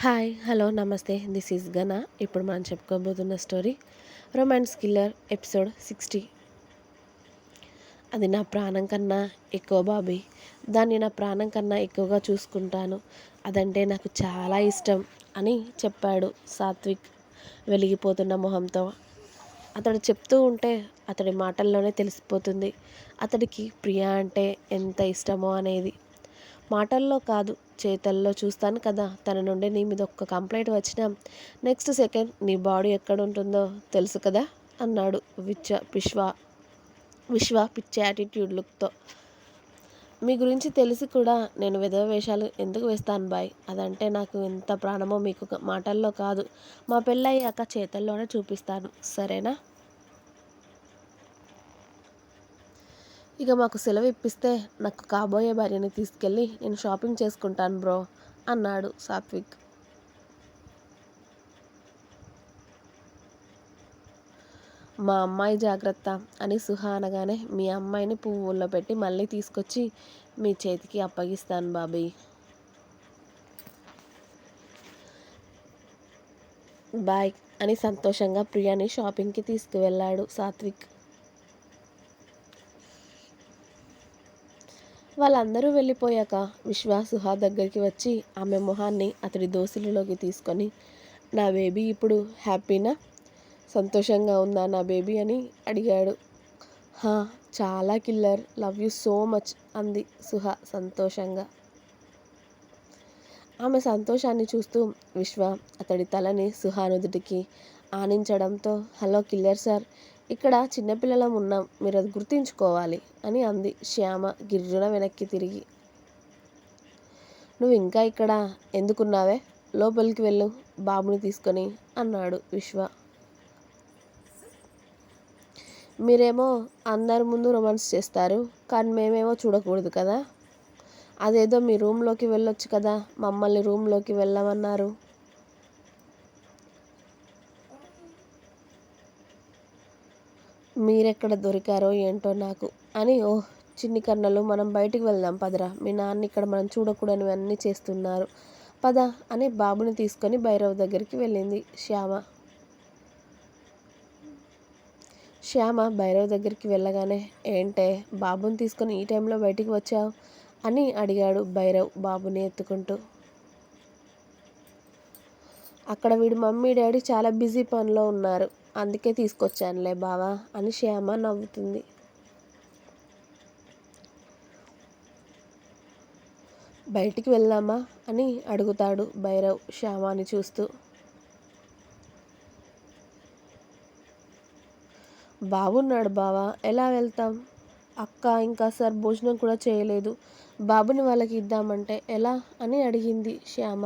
Hi hello నమస్తే this is గనా. ఇప్పుడు మనం చెప్పుకోబోతున్న స్టోరీ రొమాన్స్ కిల్లర్ ఎపిసోడ్ 60. అది నా ప్రాణం కన్నా ఎక్కువ బాబీ. దాన్ని నా ప్రాణం కన్నా ఎక్కువగా చూసుకుంటాను. అదంటే నాకు చాలా ఇష్టం అని చెప్పాడు సాత్విక్ వెలిగిపోతున్న మొహంతో. అతడు చెప్తూ ఉంటే అతడి మాటల్లోనే తెలిసిపోతుంది అతడికి ప్రియా అంటే ఎంత ఇష్టమో అనేది. మాటల్లో కాదు, చేతల్లో చూస్తాను కదా. తన నుండి నీ మీద ఒక్క కంప్లైంట్ వచ్చినా నెక్స్ట్ సెకండ్ నీ బాడీ ఎక్కడుంటుందో తెలుసు కదా అన్నాడు విశ్వ పిచ్చి యాటిట్యూడ్ లుక్తో. మీ గురించి తెలిసి కూడా నేను విధవ వేషాలు ఎందుకు వేస్తాను బాయ్? అదంటే నాకు ఎంత ప్రాణమో మీకు మాటల్లో కాదు, మా పెళ్ళయ్యాక చేతల్లోనే చూపిస్తాను, సరేనా? ఇక మాకు సెలవు ఇప్పిస్తే నాకు కాబోయే భార్యని తీసుకెళ్ళి నేను షాపింగ్ చేసుకుంటాను బ్రో అన్నాడు సాత్విక్. మా అమ్మాయి జాగ్రత్త అని సుహా అనగానే మీ అమ్మాయిని పువ్వుల్లో పెట్టి మళ్ళీ తీసుకొచ్చి మీ చేతికి అప్పగిస్తాను బాబీ. బాయ్ అని సంతోషంగా ప్రియాని షాపింగ్కి తీసుకువెళ్ళాడు సాత్విక్. వాళ్ళందరూ వెళ్ళిపోయాక విశ్వ సుహా దగ్గరికి వచ్చి ఆమె మొహాన్ని అతడి దోసిలిలోకి తీసుకొని, నా బేబీ ఇప్పుడు హ్యాపీనా, సంతోషంగా ఉందా నా బేబీ అని అడిగాడు. హా, చాలా killer, love you so much అంది సుహా సంతోషంగా. ఆమె సంతోషాన్ని చూస్తూ విశ్వ అతడి తలని సుహా నుదుటికి ఆనించడంతో, హలో కిల్లర్ సార్, ఇక్కడ చిన్నపిల్లలం ఉన్నాం, మీరు అది గుర్తుంచుకోవాలి అని అంది శ్యామ గిర్రున వెనక్కి తిరిగి. నువ్వు ఇంకా ఇక్కడ ఎందుకున్నావే, లోపలికి వెళ్ళు బాబుని తీసుకొని అన్నాడు విశ్వ. మీరేమో అందరి ముందు రొమాన్స్ చేస్తారు, కానీ మేమేమో చూడకూడదు కదా. అదేదో మీ రూమ్లోకి వెళ్ళొచ్చు కదా, మమ్మల్ని రూమ్లోకి వెళ్ళమన్నారు. మీరెక్కడ దొరికారో ఏంటో నాకు అని. ఓహ్ చిన్ని కన్నలు, మనం బయటికి వెళ్దాం పదరా, మీ నాన్న ఇక్కడ మనం చూడకూడనివన్నీ చేస్తున్నారు పద అని బాబుని తీసుకొని భైరవ్ దగ్గరికి వెళ్ళింది శ్యామ. భైరవ్ దగ్గరికి వెళ్ళగానే, ఏంటే బాబుని తీసుకొని ఈ టైంలో బయటికి వచ్చావు అని అడిగాడు భైరవ్ బాబుని ఎత్తుకుంటూ. అక్కడ వీడి మమ్మీ డాడీ చాలా బిజీ పనిలో ఉన్నారు, అందుకే తీసుకొచ్చానులే బావా అని శ్యామ నవ్వుతుంది. బయటికి వెళ్దామా అని అడుగుతాడు భైరవ్ శ్యామాని చూస్తూ. బాబున్నాడు బావా, ఎలా వెళ్తాం? అక్క ఇంకా సార్ భోజనం కూడా చేయలేదు, బాబుని వాళ్ళకి ఇద్దామంటే ఎలా అని అడిగింది శ్యామ.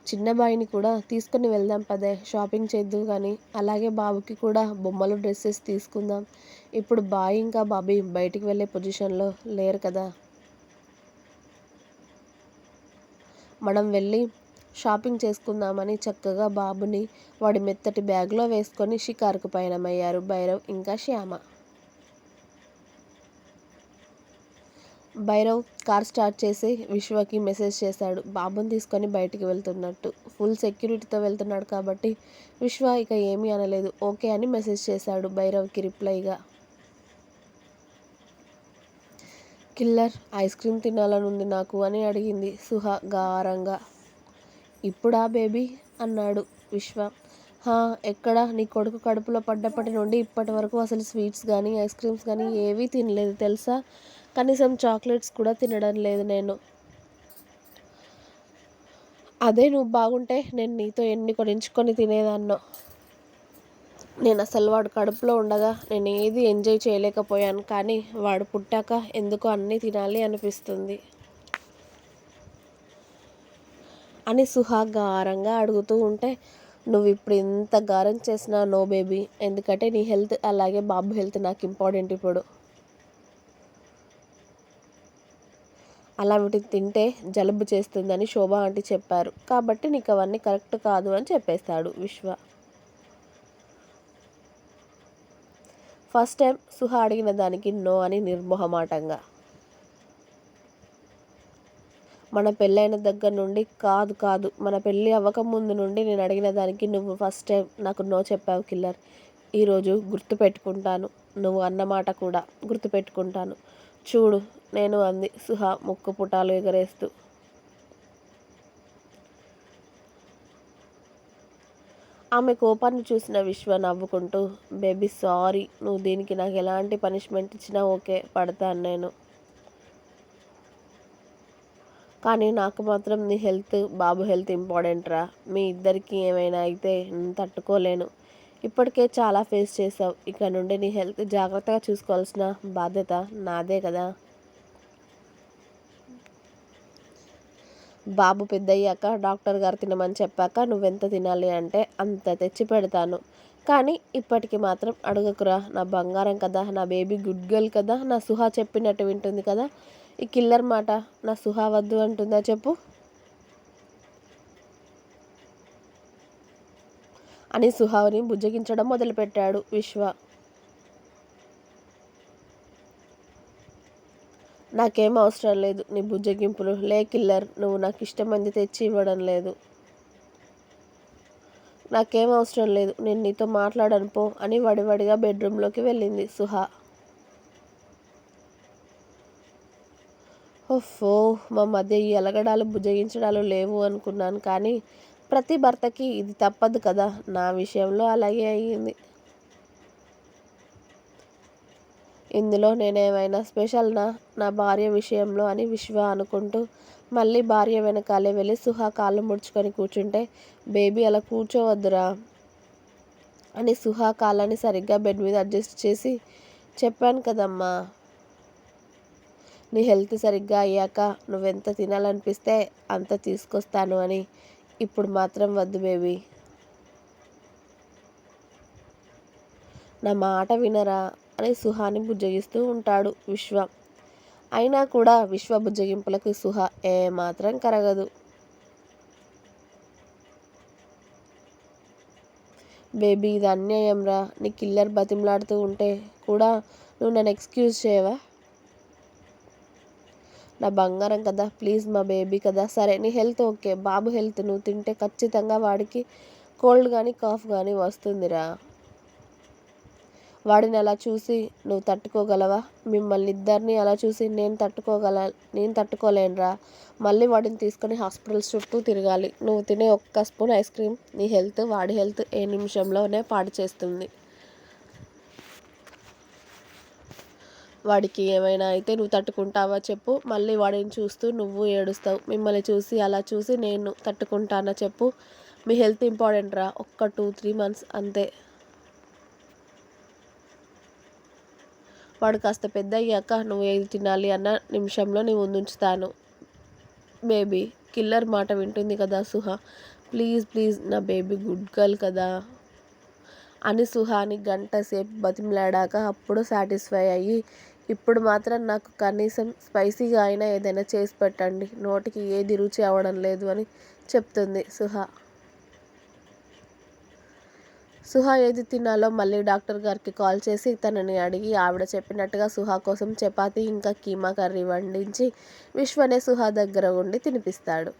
చిన్న బాయిని కూడా తీసుకుని వెళ్దాం పదే, షాపింగ్ చేద్దు కానీ, అలాగే బాబుకి కూడా బొమ్మలు డ్రెస్సెస్ తీసుకుందాం. ఇప్పుడు బాయ్ ఇంకా బాబీ బయటికి వెళ్ళే పొజిషన్లో లేరు కదా. మనం వెళ్ళి షాపింగ్ చేసుకుందామని చక్కగా బాబుని వాడి మెత్తటి బ్యాగ్లో వేసుకొని షికారుకు పయనమయ్యారు భైరవ్ ఇంకా శ్యామ. భైరవ్ కార్ స్టార్ట్ చేసి విశ్వకి మెసేజ్ చేశాడు బాబుని తీసుకొని బయటికి వెళ్తున్నట్టు. ఫుల్ సెక్యూరిటీతో వెళ్తున్నాడు కాబట్టి విశ్వ ఇక ఏమీ అనలేదు, ఓకే అని మెసేజ్ చేశాడు భైరవ్కి రిప్లైగా. కిల్లర్, ఐస్ క్రీమ్ తినాలనుంది నాకు అని అడిగింది సుహ గారంగా. ఇప్పుడా బేబీ అన్నాడు విశ్వ. హా, ఎక్కడ, నీ కొడుకు కడుపులో పడ్డప్పటి నుండి ఇప్పటి వరకు అసలు స్వీట్స్ కానీ ఐస్ క్రీమ్స్ కానీ ఏవీ తినలేదు తెలుసా, కనీసం చాక్లెట్స్ కూడా తినడం లేదు నేను. అదే నువ్వు బాగుంటే నేను నీతో ఎన్ని కొనించుకొని తినేదాన్నో. నేను అసలు వాడు కడుపులో ఉండగా నేను ఏది ఎంజాయ్ చేయలేకపోయాను, కానీ వాడు పుట్టాక ఎందుకో అన్నీ తినాలి అనిపిస్తుంది అని సుహా గారంగా అడుగుతూ ఉంటే, నువ్వు ఇప్పుడు ఇంత గారం చేసినా నో బేబీ, ఎందుకంటే నీ హెల్త్ అలాగే బాబు హెల్త్ నాకు ఇంపార్టెంట్ ఇప్పుడు. అలా వీటిని తింటే జలుబు చేస్తుందని శోభ ఆంటీ చెప్పారు, కాబట్టి నీకు అవన్నీ కరెక్ట్ కాదు అని చెప్పేస్తాడు విశ్వ. ఫస్ట్ టైం సుహ అడిగిన దానికి నో అని నిర్మోహమాటంగా. మన పెళ్ళైన దగ్గర నుండి కాదు కాదు, మన పెళ్ళి అవ్వకముందు నుండి నేను అడిగిన దానికి నువ్వు ఫస్ట్ టైం నాకు నో చెప్పావు కిల్లర్. ఈరోజు గుర్తుపెట్టుకుంటాను, నువ్వు అన్నమాట కూడా గుర్తుపెట్టుకుంటాను చూడు నేను అంది సుహా ముక్కు పుటాలు ఎగరేస్తూ. ఆమె కోపాన్ని చూసిన విశ్వ నవ్వుకుంటూ, బేబీ సారీ, నువ్వు దీనికి నాకు ఎలాంటి పనిష్మెంట్ ఇచ్చినా ఓకే, పడతాను నేను. కానీ నాకు మాత్రం నీ హెల్త్, బాబు హెల్త్ ఇంపార్టెంట్ రా. మీ ఇద్దరికి ఏమైనా అయితే నేను తట్టుకోలేను. ఇప్పటికే చాలా ఫేస్ చేసావు, ఇక నుండి నీ హెల్త్ జాగ్రత్తగా చూసుకోవాల్సిన బాధ్యత నాదే కదా. బాబు పెద్దయ్యాక డాక్టర్ గారు తినమని చెప్పాక నువ్వెంత తినాలి అంటే అంత తెచ్చి పెడతాను. కానీ ఇప్పటికి మాత్రం అడగకురా, నా బంగారం కదా, నా బేబీ గుడ్ గర్ల్ కదా, నా సుహా చెప్పినట్టు వింటుంది కదా. ఈ కిల్లర్ మాట నా సుహా వద్దు అంటుందా చెప్పు అని సుహాని బుజ్జగించడం మొదలుపెట్టాడు విశ్వ. నాకేం అవసరం లేదు నీ బుజ్జగింపులు. లే కిల్లర్, నువ్వు నాకు ఇష్టమైంది తెచ్చి ఇవ్వడం లేదు. నాకేం అవసరం లేదు, నేను నీతో మాట్లాడను పో అని వడివడిగా బెడ్రూమ్లోకి వెళ్ళింది సుహా. ఓఫో, మా మధ్య ఈ అలగడాలు బుజ్జగించడాలు లేవు అనుకున్నాను, కానీ ప్రతి భర్తకి ఇది తప్పదు కదా. నా విషయంలో అలాగే అయ్యింది. ఇందులో నేనేమైనా స్పెషల్నా నా భార్య విషయంలో అని విశ్వ అనుకుంటూ మళ్ళీ భార్య వెనకాలే వెళ్ళి సుహా కాళ్ళు ముడుచుకొని కూర్చుంటే, బేబీ అలా కూర్చోవద్దురా అని సుహా కాళ్ళని సరిగ్గా బెడ్ మీద అడ్జస్ట్ చేసి, చెప్పాను కదమ్మా, నీ హెల్త్ సరిగ్గా అయ్యాక నువ్వెంత తినాలనిపిస్తే అంత తీసుకొస్తాను అని. ఇప్పుడు మాత్రం వద్దు బేబీ. నా మాట వినరా అని సుహాని బుజ్జగిస్తూ ఉంటాడు విశ్వ. అయినా కూడా విశ్వ బుజ్జగింపులకు సుహ ఏమాత్రం కరగదు. బేబీ ఇది అన్యాయం రా, నీ కిల్లర్ బతిమలాడుతూ ఉంటే కూడా నువ్వు నన్ను ఎక్స్క్యూజ్ చేయవా. నా బంగారం కదా, ప్లీజ్, మా బేబీ కదా. సరే నీ హెల్త్ ఓకే, బాబు హెల్త్ నువ్వు తింటే ఖచ్చితంగా వాడికి కోల్డ్ కానీ కాఫ్ కానీ వస్తుందిరా. వాడిని అలా చూసి నువ్వు తట్టుకోగలవా. మిమ్మల్ని ఇద్దరిని అలా చూసి నేను తట్టుకోలేనురా. మళ్ళీ వాడిని తీసుకొని హాస్పిటల్స్ చుట్టూ తిరగాలి. నువ్వు తినే ఒక్క స్పూన్ ఐస్ క్రీమ్ నీ హెల్త్, వాడి హెల్త్ ఏ నిమిషంలోనే పాడు చేస్తుంది. వాడికి ఏమైనా అయితే నువ్వు తట్టుకుంటావా చెప్పు. మళ్ళీ వాడిని చూస్తూ నువ్వు ఏడుస్తావు. మిమ్మల్ని చూసి అలా చూసి నేను తట్టుకుంటానా చెప్పు. మీ హెల్త్ ఇంపార్టెంట్ రా, ఒక్క 2-3 months అంతే. వాడు కాస్త పెద్ద అయ్యాక నువ్వు ఏది తినాలి అన్న నిమిషంలో నీ ముందుంచుతాను. బేబీ కిల్లర్ మాట వింటుంది కదా సుహా, ప్లీజ్ ప్లీజ్, నా బేబీ గుడ్ గర్ల్ కదా అని సుహాని గంట సేపు బతిమలాడాక అప్పుడు సాటిస్ఫై అయ్యి, ఇప్పుడు మాత్రం నాకు కనీసం స్పైసీగా అయినా ఏదైనా చేసి పెట్టండి, నోటికి ఏది రుచి అవ్వడం లేదు అని చెప్తుంది సుహా. సుహా ఏది తినాలో మళ్ళీ డాక్టర్ గారికి కాల్ చేసి తనని అడిగి ఆవిడ చెప్పినట్టుగా సుహా కోసం చపాతీ ఇంకా కీమా కర్రీ వండించి విశ్వనే సుహా దగ్గర ఉండి తినిపిస్తాడు.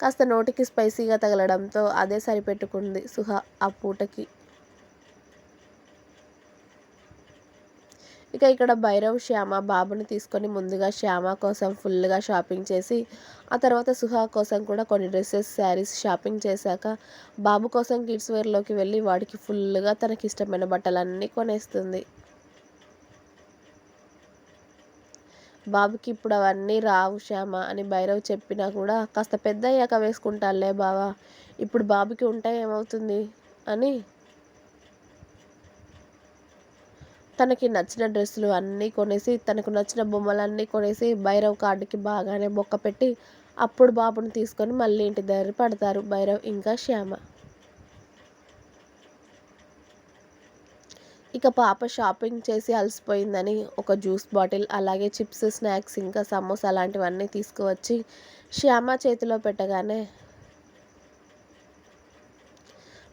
కాస్త నోటికి స్పైసీగా తగలడంతో అదే సరిపెట్టుకుంది సుహా ఆ పూటకి. ఇక ఇక్కడ భైరవ్, శ్యామ బాబుని తీసుకొని ముందుగా శ్యామ కోసం ఫుల్గా షాపింగ్ చేసి ఆ తర్వాత సుహా కోసం కూడా కొన్ని డ్రెస్సెస్, శారీస్ షాపింగ్ చేశాక బాబు కోసం కిడ్స్ వేర్లోకి వెళ్ళి వాడికి ఫుల్గా తనకి ఇష్టమైన బట్టలన్నీ కొనేస్తుంది. బాబుకి ఇప్పుడు అవన్నీ రావు శ్యామ అని భైరవ్ చెప్పినా కూడా, కాస్త పెద్ద అయ్యాక వేసుకుంటానులే బావా, ఇప్పుడు బాబుకి ఉంటే ఏమవుతుంది అని తనకి నచ్చిన డ్రెస్సులు అన్నీ కొనేసి తనకు నచ్చిన బొమ్మలన్నీ కొనేసి భైరవ్ కార్డుకి బాగానే బొక్క పెట్టి అప్పుడు బాబుని తీసుకొని మళ్ళీ ఇంటి దగ్గర పడతారు భైరవ్ ఇంకా శ్యామ. ఇక పాప షాపింగ్ చేసి అలసిపోయిందని ఒక జ్యూస్ బాటిల్, అలాగే చిప్స్, స్నాక్స్ ఇంకా సమోసా లాంటివన్నీ తీసుకువచ్చి శ్యామ చేతిలో పెట్టగానే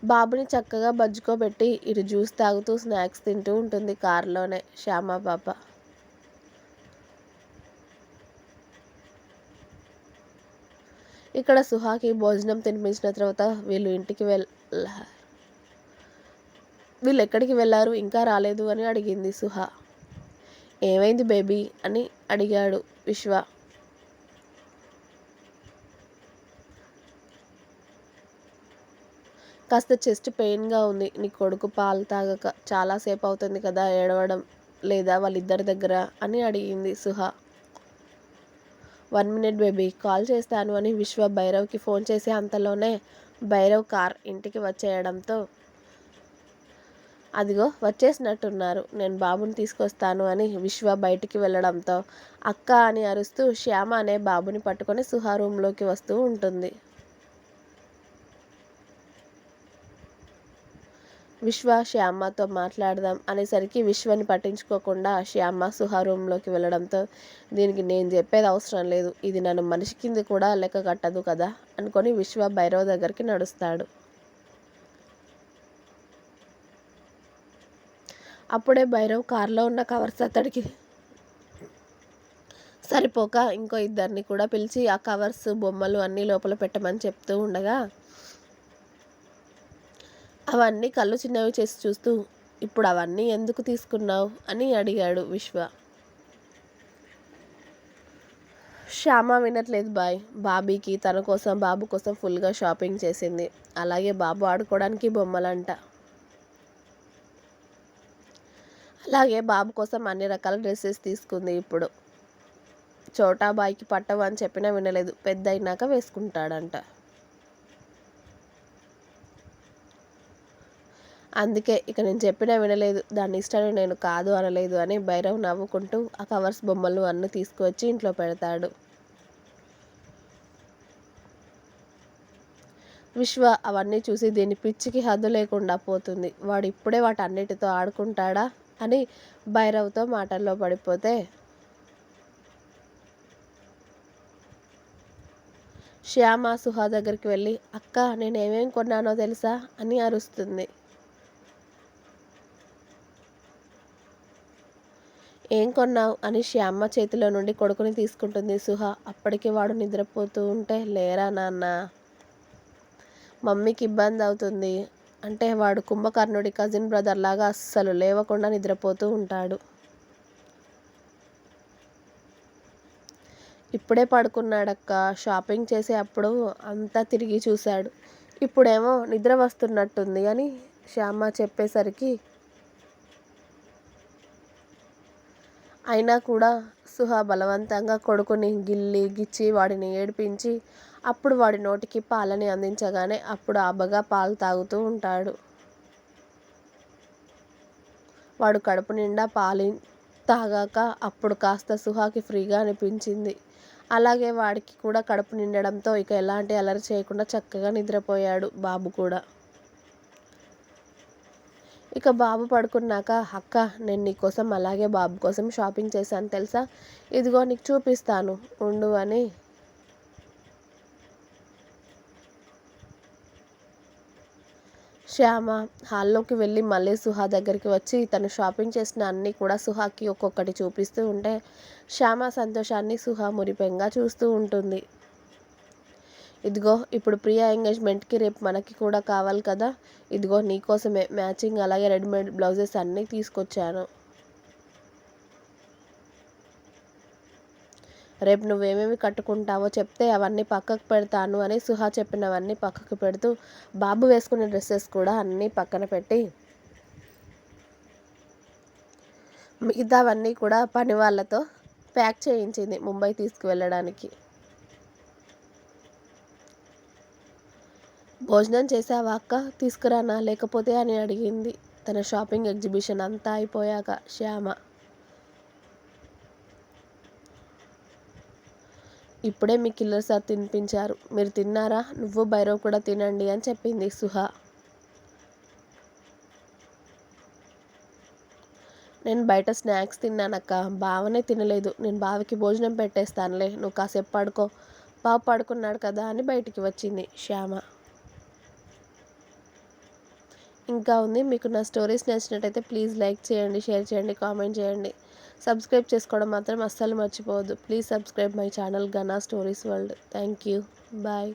బాబుని చక్కగా బజ్జుకోబెట్టి ఇటు జ్యూస్ తాగుతూ స్నాక్స్ తింటూ ఉంటుంది కారులోనే శ్యామ పాప. ఇక్కడ సుహాకి భోజనం తినిపించిన తర్వాత వీళ్ళు ఎక్కడికి వెళ్ళారు, ఇంకా రాలేదు అని అడిగింది సుహ. ఏమైంది బేబీ అని అడిగాడు విశ్వ. కాస్త చెస్ట్ పెయిన్గా ఉంది. నీ కొడుకు పాలు తాగక చాలాసేపు అవుతుంది కదా, ఏడవడం లేదా వాళ్ళిద్దరి దగ్గర అని అడిగింది సుహ. 1 మినిట్ బేబీ, కాల్ చేస్తాను అని విశ్వ భైరవ్కి ఫోన్ చేసి అంతలోనే భైరవ్ కార్ ఇంటికి వచ్చేయడంతో అదిగో వచ్చేసినట్టున్నారు, నేను బాబుని తీసుకొస్తాను అని విశ్వ బయటికి వెళ్ళడంతో అక్క అని అరుస్తూ శ్యామ అనే బాబుని పట్టుకొని సుహ రూమ్లోకి వస్తూ ఉంటుంది. విశ్వ శ్యామతో మాట్లాడదాం అనేసరికి విశ్వని పట్టించుకోకుండా శ్యామ సుహ రూమ్లోకి వెళ్ళడంతో దీనికి నేను చెప్పేది అవసరం లేదు, ఇది నన్ను మనిషి కింద కూడా లెక్క కట్టదు కదా అనుకొని విశ్వ భైరవ్ దగ్గరికి నడుస్తాడు. అప్పుడే భైరవ్ కారులో ఉన్న కవర్స్ అతడికి సరిపోక ఇంకో ఇద్దరిని కూడా పిలిచి ఆ కవర్స్ బొమ్మలు అన్నీ లోపల పెట్టమని చెప్తూ ఉండగా అవన్నీ కళ్ళు చిన్నవి చేసి చూస్తూ ఇప్పుడు అవన్నీ ఎందుకు తీసుకున్నావు అని అడిగాడు విశ్వ. శ్యామ వినట్లేదు బాబీకి తన కోసం బాబు కోసం ఫుల్గా షాపింగ్ చేసింది. అలాగే బాబు ఆడుకోవడానికి బొమ్మలంట. అలాగే బాబు కోసం అన్ని రకాల డ్రెస్సెస్ తీసుకుంది. ఇప్పుడు చోటాబాయికి పట్టవు అని చెప్పినా వినలేదు, పెద్ద అయినాక వేసుకుంటాడంట. అందుకే ఇక నేను చెప్పినా వినలేదు, దాని ఇష్టాన్ని నేను కాదు అనలేదు అని భైరవ్ నవ్వుకుంటూ ఆ కవర్స్ బొమ్మలు అన్నీ తీసుకువచ్చి ఇంట్లో పెడతాడు. విశ్వ అవన్నీ చూసి దీని పిచ్చికి హద్దు లేకుండా పోతుంది, వాడు ఇప్పుడే వాటన్నిటితో ఆడుకుంటాడా అని భైరవ్తో మాటల్లో పడిపోతే శ్యామ సుహ దగ్గరికి వెళ్ళి అక్క నేనేమేం కొన్నానో తెలుసా అని అరుస్తుంది. ఏం కొన్నావు అని శ్యామ చేతిలో నుండి కొడుకుని తీసుకుంటుంది సుహ. అప్పటికి వాడు నిద్రపోతూ ఉంటే లేరా నాన్న, మమ్మీకి ఇబ్బంది అవుతుంది అంటే వాడు కుంభకర్ణుడి కజిన్ బ్రదర్ లాగా అస్సలు లేవకుండా నిద్రపోతూ ఉంటాడు. ఇప్పుడే పడుకున్నాడక్క, షాపింగ్ చేసే అప్పుడు అంతా తిరిగి చూశాడు, ఇప్పుడేమో నిద్ర వస్తున్నట్టుంది అని శ్యామ చెప్పేసరికి అయినా కూడా సుహ బలవంతంగా కొడుకుని గిచ్చి వాడిని ఏడిపించి అప్పుడు వాడి నోటికి పాలని అందించగానే అప్పుడు ఆబగా పాలు తాగుతూ ఉంటాడు. వాడు కడుపు నిండా పాలు తాగాక అప్పుడు కాస్త సుహాకి ఫ్రీగా అనిపించింది. అలాగే వాడికి కూడా కడుపు నిండడంతో ఇక ఎలాంటి అలరి చేయకుండా చక్కగా నిద్రపోయాడు బాబు కూడా. ఇక బాబు పడుకున్నాక అక్క నేను నీకోసం అలాగే బాబు కోసం షాపింగ్ చేశాను తెలుసా, ఇదిగో నీకు చూపిస్తాను ఉండు అని శ్యామ హాల్లోకి వెళ్ళి మళ్ళీ సుహా దగ్గరికి వచ్చి తను షాపింగ్ చేసిన అన్నీ కూడా సుహాకి ఒక్కొక్కటి చూపిస్తూ ఉంటే శ్యామ సంతోషాన్ని సుహా మురిపెంగా చూస్తూ ఉంటుంది. ఇదిగో ఇప్పుడు ప్రియా ఎంగేజ్మెంట్కి రేపు మనకి కూడా కావాలి కదా, ఇదిగో నీకోసమే మ్యాచింగ్ అలాగే రెడీమేడ్ బ్లౌజెస్ అన్నీ తీసుకొచ్చాను. రేపు నువ్వేమేమి కట్టుకుంటావో చెప్తే అవన్నీ పక్కకు పెడతాను అని సుహా చెప్పినవన్నీ పక్కకు పెడుతూ బాబు వేసుకునే డ్రెస్సెస్ కూడా అన్నీ పక్కన పెట్టి మిగతావన్నీ కూడా పని వాళ్ళతో ప్యాక్ చేయించింది ముంబై తీసుకువెళ్ళడానికి. భోజనం చేసావా అక్క, తీసుకురానా లేకపోతే అని అడిగింది తన షాపింగ్ ఎగ్జిబిషన్ అంతా అయిపోయాక శ్యామ. ఇప్పుడే మీ కిల్లర్ సార్ తినిపించారు, మీరు తిన్నారా, నువ్వు భైరవ్ కూడా తినండి అని చెప్పింది సుహ. నేను బయట స్నాక్స్ తిన్నానక్క, బావనే తినలేదు, నేను బావకి భోజనం పెట్టేస్తానులే, నువ్వు కాసేపు పడుకో, బావ పడుకున్నాడు కదా అని బయటికి వచ్చింది శ్యామ. ఇంకా ఉంది. మీకు నా స్టోరీస్ నచ్చినట్టయితే ప్లీజ్ లైక్ చేయండి, షేర్ చేయండి, కామెంట్ చేయండి, సబ్స్క్రైబ్ చేసుకోవడం మాత్రం అస్సలు మర్చిపోవద్దు. ప్లీజ్ సబ్స్క్రైబ్ మై ఛానల్ గనా stories world. Thank you. Bye.